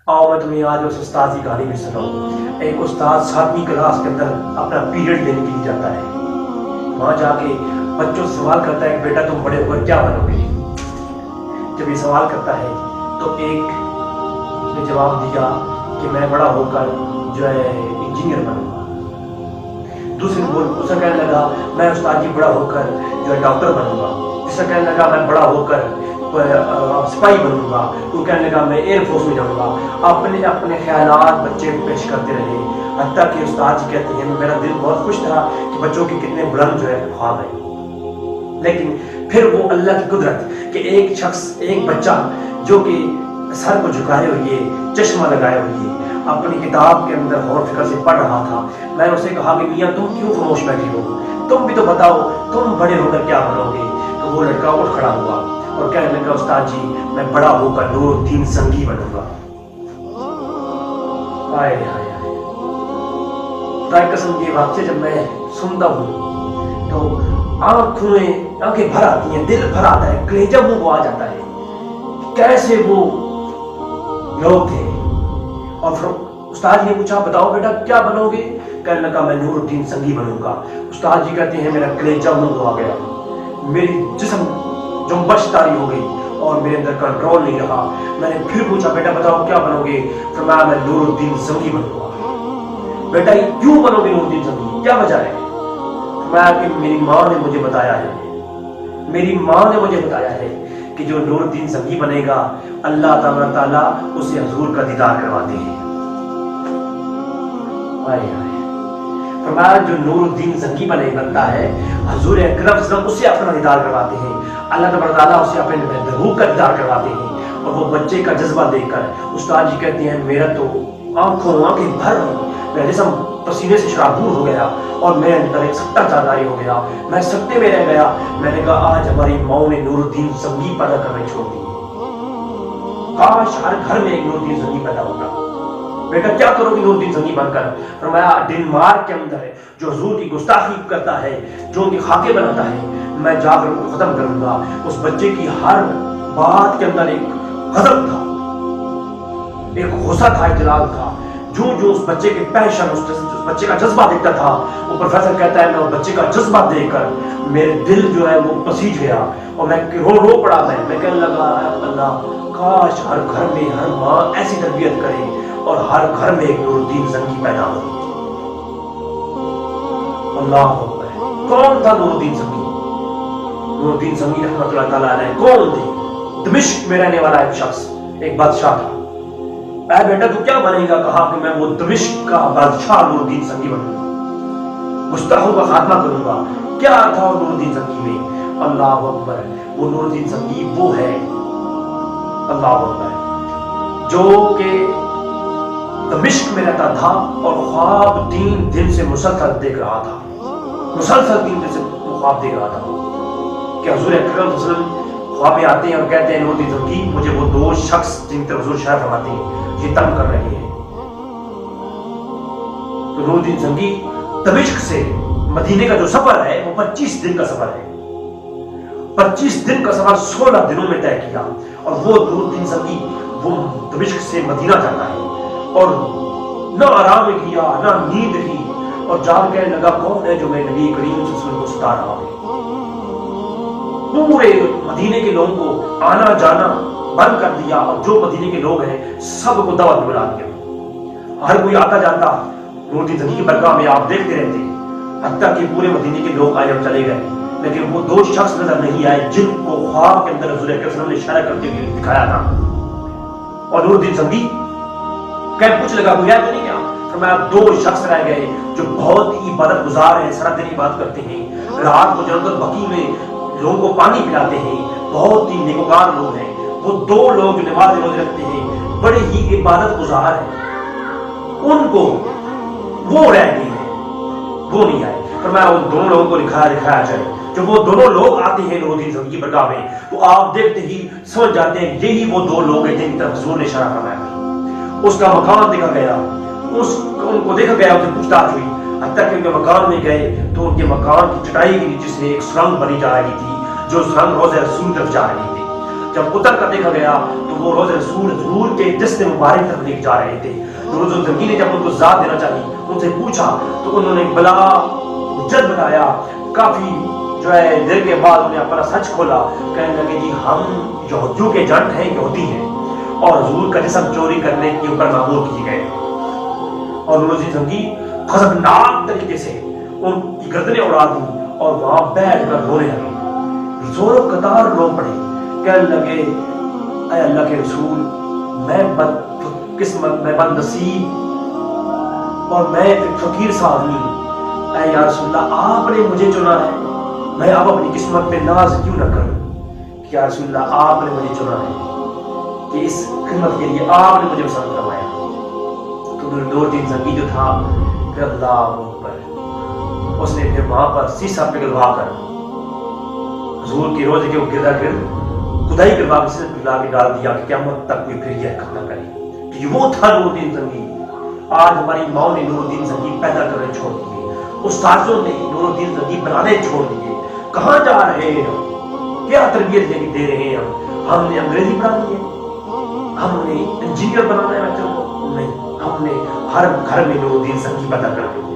आओ मैं तुम्हें आज उस उस्ताद की कहानी भी सुनाऊं। एक उस्ताद 7वीं क्लास के अंदर अपना पीरियड लेने के लिए जाता है। वहां जाके बच्चों से सवाल करता है, बेटा तुम बड़े होकर क्या बनोगे? जब ये सवाल करता है तो एक ने जवाब दिया कि मैं बड़ा होकर जो है इंजीनियर बनूंगा। दूसरे उसका कहने लगा मैं उस्ताद जी बड़ा होकर जो है डॉक्टर बनूंगा। तीसरा कहने लगा मैं बड़ा होकर सिपाही बनूंगा। तो कहने लगा मैं एयरफोर्स में जाऊंगा। अपने अपने ख्यालात बच्चे पेश करते रहे, हत्ता कि उस्ताद जी कहते हैं मेरा दिल बहुत खुश था कि बच्चों के कितने बुलंद जो है ख्वाब है। लेकिन फिर वो अल्लाह की कुदरत कि एक शख्स, एक बच्चा जो कि सर को झुकाए हुए, चश्मा लगाए हुए अपनी किताब के अंदर गौर फिक्र से पढ़ रहा था। मैंने उसे कहा कि मियाँ तुम क्यों खामोश बैठी हो, तुम भी तो बताओ तुम बड़े होकर क्या बनोगे। तो वो लड़का उठ खड़ा हुआ और कहने लगा उस्ताद जी मैं बड़ा होकर नूरुद्दीन संगी बनूंगा। हाय हाय हाय, खुदा की कसम ये वाक्य जब मैं सुनता हूँ तो आंखें भर आती हैं, दिल भर आता है, कलेजा मुंह को आ जाता है। कैसे वो लोग थे। और फिर उस्ताद जी ने पूछा बताओ बेटा क्या बनोगे? कहने लगा मैं नूरुद्दीन संगी बनूंगा। उस्ताद जी कहते हैं मेरा कलेजा मुंह को आ गया, मेरी जिस्म जुम्बश तारी हो गई और मेरे अंदर कंट्रोल नहीं रहा। मैंने फिर पूछा बेटा बताओ क्या बनोगे? फरमाया मैं नूरुद्दीन संगी बनूंगा। बेटा क्यों बनोगे नूरुद्दीन संगी, क्या वजह है? फरमाया कि मेरी माँ ने मुझे बताया है, मेरी माँ ने मुझे बताया है कि जो नूरुद्दीन संगी बनेगा अल्लाह ताला उसे हुजूर का दीदार करवाते हैं। फरमाया जो नूरुद्दीन संगी बनता है हुजूर अकरम सल्लल्लाहु उससे अपना दीदार करवाते हैं, अल्लाह ताला उसे अपने महबूब का दीदार करवाते हैं। और वो बच्चे का जज्बा देखकर उस्ताद जी कहते हैं मेरा तो आंखें भर गई, मेरा जिस्म पसीने से शराबूर हो गया और मेरे अंदर एक सट्टा जारी हो गया, मैं सट्टे में रह गया। मैंने कहा आज हमारी माँ ने नूरुद्दीन संगी पैदा करने छोड़ दी, काश हर घर में एक नूरुद्दीन संगी पैदा होता। बेटा क्या करोगे नूरुद्दीन संगी बनकर? फरमाया डेनमार्क के अंदर जो हुजूर की गुस्ताखी करता है, जो उनकी खाके बनाता है, मैं जाकर उनको खत्म करूंगा। उस बच्चे की हर बात के अंदर एक गजब था, एक गुस्सा था, एक जलाल था। जो जो उस बच्चे के पैशन, उस बच्चे का जज्बा देखता था, वो प्रोफेसर कहता है मैं उस बच्चे का जज्बा देखकर मेरे दिल जो है वो पसीज गया और मैं रो पड़ा। मैं कहने लगा अल्लाह काश हर घर में हर माँ ऐसी तरबियत करे और हर घर में एक नूरुद्दीन संगी पैदा हो। अल्लाह अकबर। कौन था नूरुद्दीन संगी? नूरुद्दीन संगी रहमतुल्लाह तआला अलैह कौन थे? दमिश्क में रहने वाला एक शख्स, एक बादशाह था। ऐ बेटा तू क्या बनेगा? कहा कि मैं वो दमिश्क का बादशाह नूरुद्दीन संगी बनूंगा, गुस्ताखों का खात्मा करूंगा। क्या था वो नूरुद्दीन संगी में? अल्लाह अकबर। वो नूरुद्दीन संगी वो है, अल्लाह अकबर, जो कि दमिश्क में रहता था और ख्वाब 3 दिन से मुसलसल देख रहा था, मुसलसल 3 दिन से ख्वाब देख रहा था कि हुजूर अकरम सल्लल्लाहु अलैहि वसल्लम ख्वाब में आते हैं और कहते हैं नूरुद्दीन संगी मुझे वो 2 शख्स जिन पर हुजूर शर्फ फरमाते हैं ये तंग कर रहे हैं। तो नूरुद्दीन संगी दमिश्क से मदीने का जो सफर है वो 25 दिन का सफर है। 25 दिन का सफर 16 दिनों में तय किया और वो नूरुद्दीन संगी वो दमिश्क से मदीना जाता है और ना आराम किया ना नींद की और जाग कहने लगा कौन है जो मैं नबी करीम सल्लल्लाहु अलैहि वसल्लम को सता रहा है। पूरे मदीने के लोगों को आना जाना बंद कर दिया और जो मदीने के लोग हैं सबको दावत बुला दिया। हर कोई आता जाता नूरुद्दीन संगी की बरगाह में आप देखते रहते, हत्ता कि पूरे मदीने के लोग आए और चले गए, लेकिन वो 2 शख्स नजर नहीं आए जिनको ख्वाब के अंदर हुजूर अकरम सल्लल्लाहु अलैहि वसल्लम ने इशारा करते हुए दिखाया था। और नूरुद्दीन संगी क्या कुछ लगा कोई तो नहीं गया? फरमाया 2 शख्स रह गए जो बहुत ही इबादत गुजार हैं, सारा दिन इबादत करते हैं, रात को जन्नत बकी में लोगों को पानी पिलाते हैं, बहुत ही नेकोकार लोग हैं। वो 2 लोग जो नमाज रोजे रखते हैं, बड़े ही इबादत गुजार हैं, उनको वो रह गए हैं, वो नहीं आए। फरमाया उन दोनों लोगों को दिखाया जाए। जब वो दोनों लोग आते हैं नूरुद्दीन संगी की बरगाह में तो आप देखते ही समझ जाते हैं यही वो 2 लोग हैं जिन तरफ हुजूर ने इशारा फरमाया। उसका मकान देखा गया, उनको देखा गया, उससे पूछताछ हुई, हत्ता कि उनके मकान में गए तो उनके मकान की चटाई के नीचे से एक सुरंग बनी जा रही थी, जो सुरंग रोज़े रसूल तरफ जा रही थी। जब उतर कर देखा गया तो वो रोज़ रसूल हुजूर के जिस्म मुबारक तक लेके जा रहे थे। रोज़ ज़ंगी ने जब उनको ज़ात देना चाही, उनसे पूछा तो उन्होंने बला हुज्जत बनाया। काफ़ी जो है देर के बाद उन्हें अपना सच खोला, कहने लगे जी हम यहूदियों के एजेंट हैं, यहूदी हैं और हुजूर का जिस्म चोरी करने के ऊपर मामूर किए गए। और रोज़ ज़ंगी खतरनाक तरीके से उनकी गर्दनें उड़ा दी और वहां बैठ कर रोने लगे, जोरों कतार रो पड़े, कहने लगे ऐ अल्लाह के रसूल, मैं बदकिस्मत, मैं बदनसीब और मैं एक फकीर सा आदमी हूं। ऐ या रसूलल्लाह, आपने मुझे चुना है, मैं अब अपनी किस्मत पे नाज क्यों न करूं कि या रसूलल्लाह आपने मुझे चुना है कि इस खिदमत के लिए आपने मुझे पसंद करवाया। तो नूरुद्दीन ज़ंगी जो था, फिर अल्लाह अकबर, उसने फिर वहां पर शीशा पिघलवा कर हुजूर के रोजे के गिरदा गिर्द खुदाई करवा के शीशा पिघला के डाल दिया कि क़यामत तक कोई फिर यह हरकत न करे। तो ये वो था नूरुद्दीन ज़ंगी। आज हमारी माओ ने नूरुद्दीन ज़ंगी पैदा करने छोड़ दिए, उस्तादों ने नूरुद्दीन ज़ंगी बनाने छोड़ दिए। कहाँ जा रहे हैं हम? क्या तरबियत दे रहे हैं हम? हमने अंग्रेजी पढ़ानी है, हमने इंजीनियर बनाना है बच्चों को? नहीं, हमने हर घर में नूरुद्दीन ज़ंगी पैदा कर दिए।